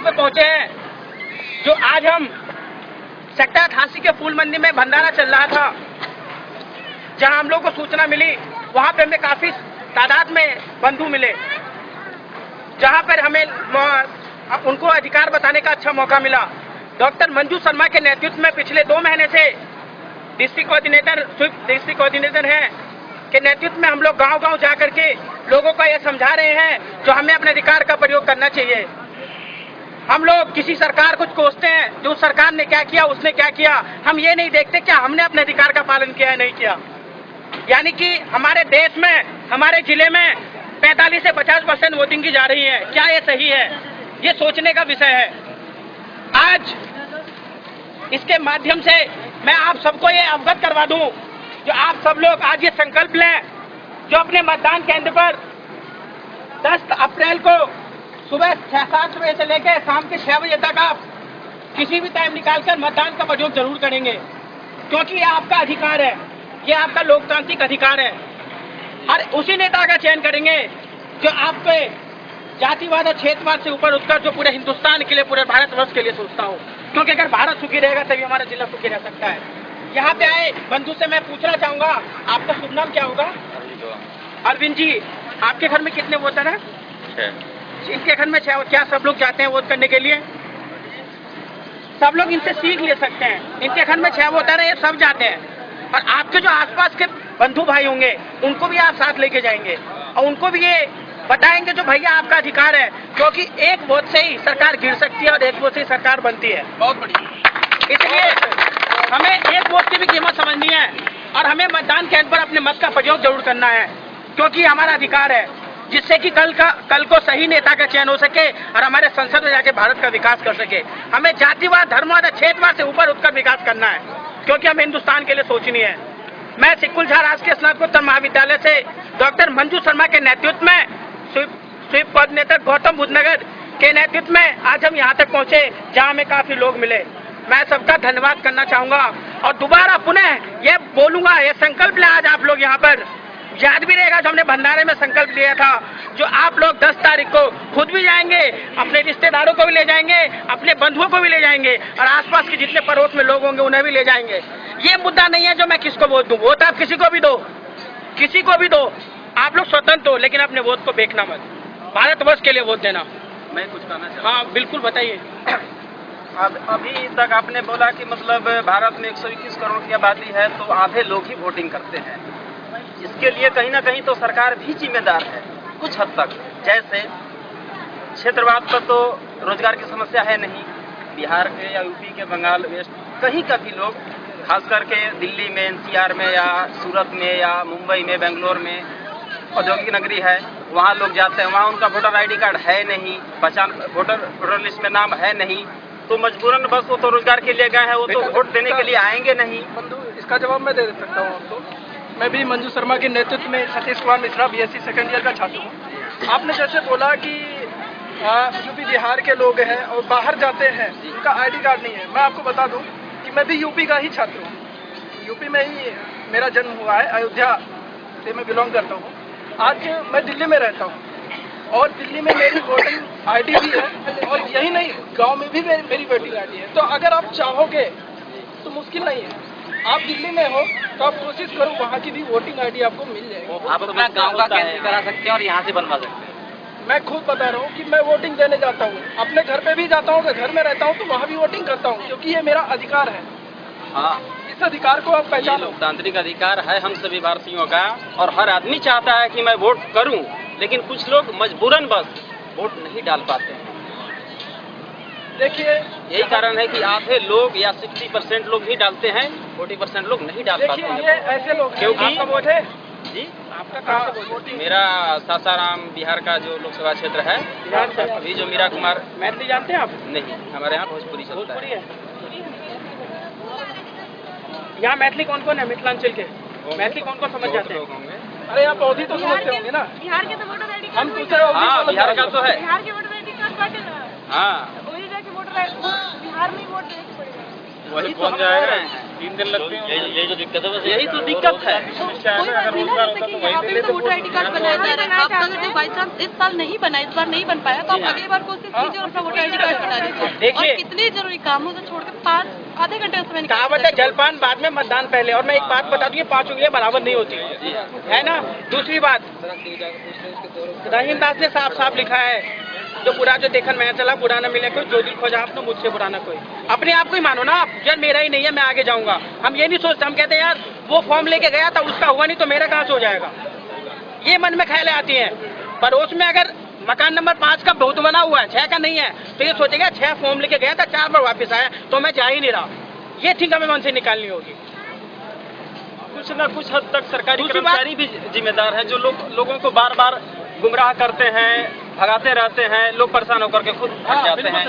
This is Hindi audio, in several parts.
पे पहुंचे हैं, जो आज हम सेक्टर 88 के फूल मंडी में भंडारा चल रहा था, जहां हम लोग को सूचना मिली, वहां पे हमें काफी तादाद में बंधु मिले, जहां पर हमें उनको अधिकार बताने का अच्छा मौका मिला। डॉक्टर मंजू शर्मा के नेतृत्व में पिछले 2 महीने से डिस्ट्रिक्ट कोऑर्डिनेटर हैं के नेतृत्व में हम लोग गांव-गांव जाकर के लोगों को यह समझा रहे हैं जो हमें अपने अधिकार का प्रयोग करना चाहिए। हम लोग किसी सरकार को कोसते हैं, जो सरकार ने क्या किया, उसने क्या किया, हम ये नहीं देखते क्या हमने अपने अधिकार का पालन किया है, नहीं किया। यानी कि हमारे देश में, हमारे जिले में 45 से 50% वोटिंग की जा रही है, क्या ये सही है? ये सोचने का विषय है। आज इसके माध्यम से मैं आप सबको ये अवगत करवा दूं, जो आप सब लोग आज ये संकल्प लें, जो अपने मतदान केंद्र पर 10 अप्रैल को सुबह 6-7 बजे से लेकर शाम के 6 बजे तक आप किसी भी टाइम निकालकर मतदान का प्रयोग जरूर करेंगे, क्योंकि ये आपका अधिकार है, ये आपका लोकतांत्रिक अधिकार है। और उसी नेता का चयन करेंगे जो आपके जातिवाद और क्षेत्रवाद से ऊपर उठकर जो पूरे हिंदुस्तान के लिए, पूरे भारतवर्ष के लिए सोचता हो, क्योंकि अगर भारत सुखी रहेगा तभी हमारा जिला सुखी रह सकता है। यहाँ पे आए बंधु से मैं पूछना चाहूंगा, आपका शुभ नाम क्या होगा? अरविंद जी, आपके घर में कितने वोटर हैं? 6। इनके घर में 6। क्या सब लोग जाते हैं वोट करने के लिए? सब लोग इनसे सीख ले सकते हैं। इनके घर में 6 वोटर हैं, ये सब जाते हैं। और आपके जो आसपास के बंधु भाई होंगे, उनको भी आप साथ लेके जाएंगे और उनको भी ये बताएंगे जो भैया आपका अधिकार है, क्योंकि एक वोट से ही सरकार गिर सकती है और एक वोट से ही सरकार बनती है। बहुत बढ़िया। इसलिए हमें एक वोट की भी कीमत समझनी है और हमें मतदान केंद्र पर अपने मत का प्रयोग जरूर करना है, क्योंकि हमारा अधिकार है, जिससे कि कल को सही नेता का चयन हो सके और हमारे संसद में जाके भारत का विकास कर सके। हमें जातिवाद, धर्मवाद, क्षेत्रवाद से ऊपर उठकर विकास करना है, क्योंकि हमें हिंदुस्तान के लिए सोचनी है। मैं सिकुल झा राजकीय स्नातकोत्तर महाविद्यालय से डॉक्टर मंजू शर्मा के नेतृत्व में, स्वीप कोऑर्डिनेटर गौतम बुद्ध नगर के नेतृत्व में आज हम यहाँ तक पहुँचे, जहाँ हमें काफी लोग मिले। मैं सबका धन्यवाद करना चाहूंगा और दोबारा पुनः ये बोलूंगा, ये संकल्प ले आज आप लोग यहाँ पर याद भी रहेगा जो हमने भंडारे में संकल्प लिया था, जो आप लोग 10 तारीख को खुद भी जाएंगे, अपने रिश्तेदारों को भी ले जाएंगे, अपने बंधुओं को भी ले जाएंगे और आसपास के जितने पड़ोस में लोग होंगे उन्हें भी ले जाएंगे। ये मुद्दा नहीं है जो मैं किसको वोट दूं, वोट आप किसी को भी दो, किसी को भी दो, आप लोग स्वतंत्र हो, लेकिन अपने वोट को बेचना मत, भारतवर्ष के लिए वोट देना। मैं कुछ कहना चाहता हूं। हाँ बिल्कुल, बताइए। अभी तक आपने बोला कि मतलब भारत में 121 करोड़ की आबादी है, तो आधे लोग ही वोटिंग करते हैं। इसके लिए कहीं ना कहीं तो सरकार भी जिम्मेदार है कुछ हद तक। जैसे क्षेत्रवाद पर तो रोजगार की समस्या है नहीं, बिहार के या यूपी के, बंगाल, वेस्ट, कहीं का भी लोग, खास करके दिल्ली में, एनसीआर में या सूरत में या मुंबई में, बेंगलोर में औद्योगिक नगरी है, वहाँ लोग जाते हैं, वहाँ उनका वोटर आईडी कार्ड है नहीं, पहचान वोटर लिस्ट में नाम है नहीं, तो मजबूरन बस वो तो रोजगार के लिए गए हैं, वो तो वोट देने के लिए आएंगे नहीं। इसका जवाब मैं दे सकता हूँ आपको। मैं भी मंजू शर्मा के नेतृत्व में Satish Kumar Mishra BSc second year का छात्र हूँ। आपने जैसे बोला कि यूपी बिहार के लोग हैं और बाहर जाते हैं, उनका आईडी कार्ड नहीं है। मैं आपको बता दूं कि मैं भी यूपी का ही छात्र हूँ, यूपी में ही मेरा जन्म हुआ है, अयोध्या से मैं बिलोंग करता हूँ। आज मैं दिल्ली में रहता हूँ और दिल्ली में मेरी वोटिंग आईडी भी है और यही नहीं, गाँव में भी मेरी वोटिंग आईडी है। तो अगर आप चाहोगे तो मुश्किल नहीं है, आप दिल्ली में हो तो आप कोशिश करो, वहाँ की भी वोटिंग आईडी आपको मिल जाएगी। आप अपना गांव का कैंसिल करा सकते हैं और यहाँ से बनवा सकते हैं। मैं खुद बता रहा हूँ कि मैं वोटिंग देने जाता हूँ, अपने घर पे भी जाता हूँ, घर में रहता हूँ तो वहाँ भी वोटिंग करता हूँ, क्योंकि ये मेरा अधिकार है। हाँ, इस अधिकार को आप पहचानो। लोकतांत्रिक अधिकार है हम सभी भारतीयों का और हर आदमी चाहता है कि मैं वोट करूं, लेकिन कुछ लोग मजबूरन बस वोट नहीं डाल पाते हैं। देखिए, यही कारण है कि आधे लोग या 60% लोग ही डालते हैं, 40% लोग नहीं डाल पाते हैं। ये ऐसे लोग हैं। क्योंकि आपका वोट है जी, आपका कहाँ से वोट? मेरा सासाराम बिहार का जो लोकसभा क्षेत्र है, बिहार से अभी जो मीरा कुमार, मैथिली जानते हैं आप? नहीं, हमारे यहाँ भोजपुरी चलता है। यहाँ मैथिली कौन कौन है मिथिलांचल के? मैथिली कौन कौन समझ जाते हैं? अरे आप अवधि तो समझते होंगे ना। बिहार के तो वोटर आईडी हम दूसरे अवधि हाँ, बोलते बिहार हैं। का तो है। बिहार के वोटर आईडी कार्ड बाटे ना। हाँ, वही जाके वोटर आईडी बिहार में ही वोट देना पड़ेगा। वही तो जाएगा। 3 दिन लगते हैं। यही जो दिक्कत है, बस यही तो दिक्कत है। कोई बात नहीं ना, जैसे कि यहाँ पे तो वोटर आईडी कार्ड बनाया जा रहा है। आप अगर जो बाई चांस इस साल नहीं बना, इस बार नहीं बन पाया, तो आप अगली बार कोशिश कीजिए और अपना वोटर आईडी कार्ड बता दीजिए। देखिए। और कितने जरूरी कामों से छोड़ के आधे घंटे उसमें निकाल कहावत है जलपान बाद में मतदान पहले। और मैं एक बात बता दूं, ये पांच उंगलियां बराबर नहीं होती है ना। दूसरी बात, रहीम दास ने साफ साफ लिखा है, जो पूरा जो देखन मैं चला बुरा न मिले कोई, जो दिल खोजा आपने मुझसे बुरा न कोई। अपने आप को ही मानो ना आप, यार मेरा ही नहीं है, मैं आगे जाऊंगा। हम ये नहीं सोचते, हम कहते हैं यार वो फॉर्म लेके गया था, उसका हुआ नहीं तो मेरा कहाँ से हो जाएगा। ये मन में ख्यालें आती हैं। पड़ोस में अगर मकान नंबर 5 का बहुत बना हुआ है, 6 का नहीं है, तो ये सोचेगा 6 फॉर्म लेके गया था, 4 बार वापस आया तो मैं जा ही नहीं रहा। ये ठीक हमें मन से निकालनी होगी। कुछ न कुछ हद तक सरकारी कर्मचारी भी जिम्मेदार है, जो लोगों को बार बार गुमराह करते हैं, भगाते रहते हैं, लोग परेशान होकर के खुद हट जाते हैं।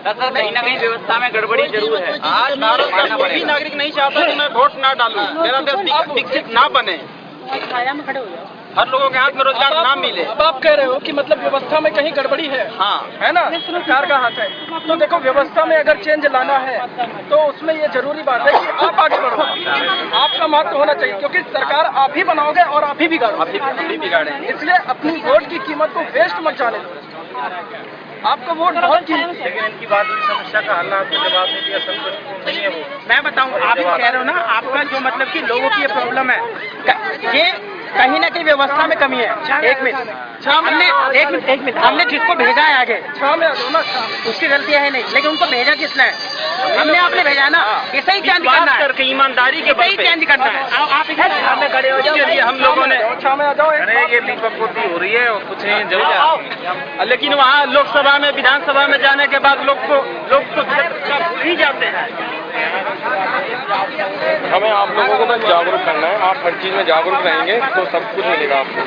सर कहीं ना कहीं व्यवस्था में गड़बड़ी जरूर है। आज भारत का कोई भी नागरिक नहीं चाहता कि मैं वोट ना डालूं, मेरा देश विकसित ना बने, हर लोगों के हाथ में रोजगार ना मिले। अब आप कह रहे हो कि मतलब व्यवस्था में कहीं गड़बड़ी है, हाँ है ना, सरकार का हाथ है। तो देखो व्यवस्था में अगर चेंज लाना है तो उसमें ये जरूरी बात है कि आप आगे बढ़ो, आपका महत्व होना चाहिए, क्योंकि सरकार आप ही बनाओगे और आप ही बिगाड़ेंगे। इसलिए अपनी वोट की कीमत को वेस्ट मत जाने दो। आपका वोट बहुत कीमती है। लेकिन इनकी बात हुई समस्या का हल आपको जवाब नहीं दिया, संतुष्ट नहीं है वो। मैं बताऊं, आप कह रहे हो ना, आपका जो मतलब कि लोगों की ये प्रॉब्लम है, ये कहीं ना कहीं व्यवस्था में कमी है। एक मिनट हमने जिसको भेजा है आगे, 6 में आ जाओ ना, उसकी गलतियां है नहीं, लेकिन उनको भेजा किसने है? हमने आपने भेजा ना, इसे ही चेंज करना है, करके ईमानदारी के इसे ही चेंज करना है। आप इधर सामने खड़े हो जाओ, इसके लिए हम लोगों ने 6 में आ जाओ। ये लीपापोती हो रही है और कुछ लेकिन वहाँ लोकसभा में विधानसभा में जाने के बाद लोग तो भूल ही जाते हैं। हमें आप लोगों को बस जागरूक करना है। आप हर चीज में जागरूक रहेंगे तो सब कुछ मिलेगा आपको।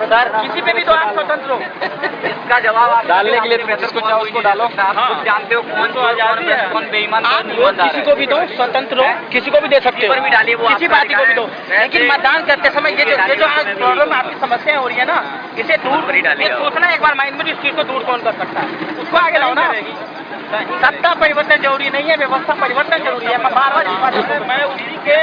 किसी पे भी तो आप स्वतंत्र हो। इसका जवाब आप डालने के लिए जिसको चाहो उसको डालो। आप खुद जानते हो कौन तो आजादी है, कौन बेईमान आप वोट किसी को भी दो, स्वतंत्र हो, किसी को भी दे सकते हो, पर भी डालिए, वो किसी आपका पार्टी को भी दो। अधिकार है। लेकिन मतदान करते समय ये जो आज प्रॉब्लम आपकी समस्या हो रही है ना, इसे दूर डालिए। ये सोचना एक बार माइंड में, इस चीज को दूर कौन कर सकता है, उसको आगे लाओ ना। सत्ता परिवर्तन जरूरी नहीं है, व्यवस्था परिवर्तन जरूरी है। मैं बार बार मैं उसी के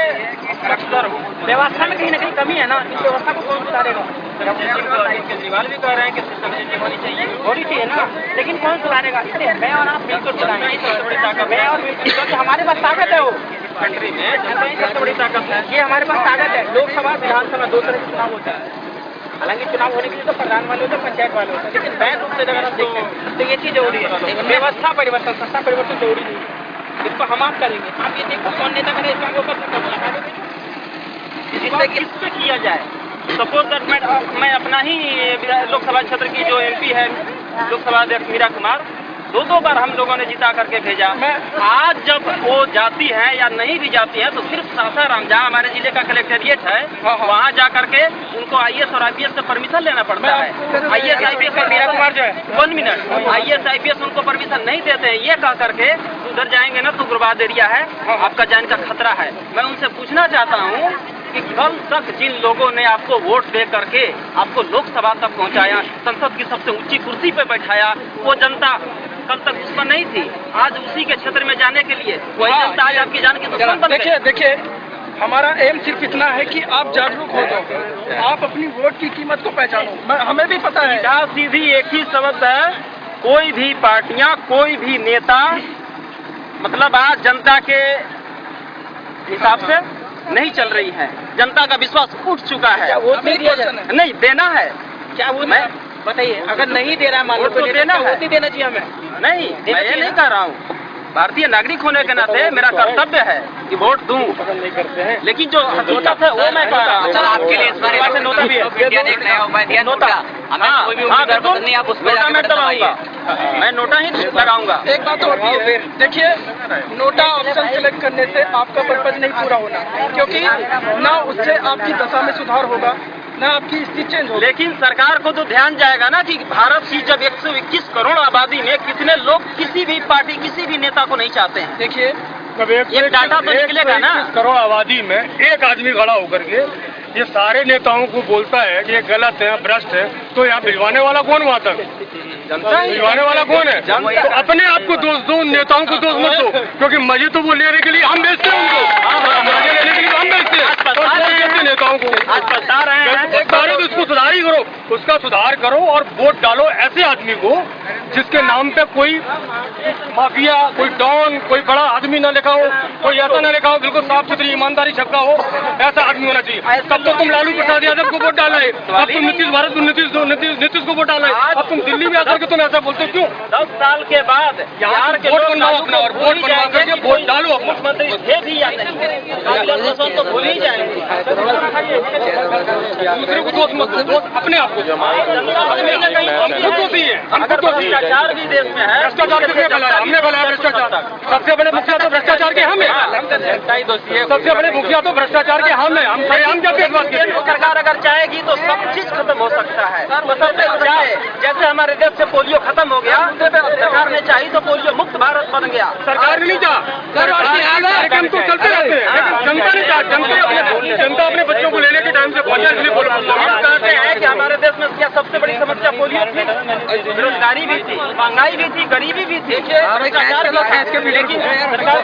अक्सर हूँ। व्यवस्था में कहीं ना कहीं कमी है ना, इस व्यवस्था को कौन सुधारेगा? केजरीवाल भी कह रहे हैं कि सिस्टम चेंजिंग होनी चाहिए ना, लेकिन कौन सुधारेगा? इसलिए मैं और आप मिलकर सुधारेंगे। सबसे बड़ी ताकत मैं और मिलकर, हमारे पास ताकत है, वो कंट्री में जनता ही सबसे बड़ी ताकत है। ये हमारे पास ताकत है। लोकसभा विधानसभा 2 तरह के चुनाव होता है। हालांकि चुनाव होने के लिए तो प्रधान वाले होते हैं, पंचायत वाले होते हैं, लेकिन वैध रूप से अगर हम देखते हैं तो ये चीज जरूरी है। व्यवस्था परिवर्तन, सत्ता परिवर्तन जरूरी नहीं है। इसको हम आप करेंगे। आप ये देखो कौन नेता करे, इसका वो कर सकता है। जिससे किस पे किया जाए। सपोज दैट मैं अपना ही लोकसभा क्षेत्र की जो MP है, लोकसभा अध्यक्ष मीरा कुमार, 2 बार हम लोगों ने जिता करके भेजा। आज जब वो जाती है या नहीं भी जाती है तो सिर्फ सासाराम, जहाँ हमारे जिले का कलेक्टेरिएट है, वहाँ जा करके उनको IAS और IPS से परमिशन लेना पड़ता है। IAS IPS का मीरा कुमार जो है 1 मिनट, IAS IPS उनको परमिशन नहीं देते हैं। ये कह करके उधर जाएंगे ना तो उग्रवाद एरिया है, आपका जान का खतरा है। मैं उनसे पूछना चाहता हूँ कि कल तक जिन लोगों ने आपको वोट दे करके आपको लोकसभा तक पहुंचाया, संसद की सबसे ऊंची कुर्सी पे बैठाया, वो जनता कल तक दुश्मन नहीं थी। आज उसी के क्षेत्र में जाने के लिए वही जनता आज आपकी जान की दुश्मन बन गई। देखिए हमारा एम सिर्फ इतना है कि आप जागरूक हो जाओ, आप अपनी वोट की कीमत को पहचानो। हमें भी पता है, सीधा सीधी एक ही शब्द है, कोई भी पार्टियां, कोई भी नेता मतलब आज जनता के हिसाब से नहीं चल रही है। जनता का विश्वास उठ चुका है। वोट नहीं दिया जाए, नहीं देना है। क्या वो मैं बताइए, अगर नहीं दे रहा है मान लो तो देना है, वोट ही देना चाहिए हमें। नहीं, मैं ये नहीं कह रहा हूँ। भारतीय नागरिक होने के नाते मेरा कर्तव्य है कि वोट दूं, लेकिन जो हकीकत है वो मैं कह रहा हूँ। सर आपके लिए इस बारे में नोटा भी है, इंडिया एक नया उपाय दिया, नोटा। हमें कोई भी उम्मीदवार पसंद नहीं, आप उस पर नोटा मैं दबाऊंगा, मैं नोटा ही लगाऊंगा। एक बात और भी है, देखिए नोटा ऑप्शन सेलेक्ट करने से आपका पर्पज नहीं पूरा होना, क्योंकि ना उससे आपकी दशा में सुधार होगा, ना आपकी स्थिति चेंज होगी। लेकिन सरकार को तो ध्यान जाएगा ना कि भारत की जब 121 करोड़ आबादी में कितने लोग किसी भी पार्टी, किसी भी नेता को नहीं चाहते हैं। देखिए ये डाटा तो निकलेगा ना। करोड़ आबादी में एक आदमी खड़ा होकर के ये सारे नेताओं को बोलता है कि ये गलत है, भ्रष्ट है, तो यहाँ भिजवाने वाला कौन वहाँ तक? जनता ही भिजवाने वाला कौन है? तो अपने आप को दोष दो, नेताओं को दोष मत दो, क्योंकि मजे तो वो लेने के लिए हम बेचते हैं उनको, मजे लेने के लिए हम बेचते हैं और नेताओं को आज बता रहे हैं। तो इसको सुधारिए। उसका सुधार करो और वोट डालो ऐसे आदमी को जिसके नाम पे कोई माफिया, कोई डॉन, कोई बड़ा आदमी ना लिखा हो, कोई ऐसा ना लिखा हो, बिल्कुल साफ सुथरी ईमानदारी छक्का हो, ऐसा आदमी होना चाहिए। तब तो तुम लालू प्रसाद यादव को वोट डाला है, अब तुम नीतीश को वोट डाला है, अब तुम दिल्ली में आकर के तुम ऐसा बोलते हो क्यों? 10 साल के बाद बिहार के वोट लोग बनवाओ अपना और वोट बनवा करके वोट डालो अपना। मुख्यमंत्री थे भी या नहीं, कांग्रेस पसंद तो भूल ही जाएंगे। दूसरे को दोष मत दो, दोष अपने आप को हम खुद दोषी है, हम खुद दोषी है। भ्रष्टाचार भी देश में है। भ्रष्टाचार किसने फैलाया? हमने फैलाया भ्रष्टाचार। सबसे बड़े मुखिया तो भ्रष्टाचार के हम हैं। सबसे बड़े मुखिया तो भ्रष्टाचार के हम हैं। हम जब इस बात की सरकार अगर चाहेगी तो सब चीज खत्म हो सकता है। चाहे जैसे हमारे देश से पोलियो खत्म हो गया, सरकार ने चाही तो पोलियो मुक्त भारत बन गया। सरकार ने नहीं चाहा, कार्यक्रम तो चलते रहते हैं, लेकिन जनता ने चाहा। जनता अपने बच्चों को लेने के टाइम से पहुंचा, इसलिए बोलो। हम कहते हैं कि हमारे देश में क्या सबसे बड़ी समस्या पोलियो थी? बेरोजगारी भी थी, महंगाई भी थी, गरीबी भी थी, लेकिन सरकार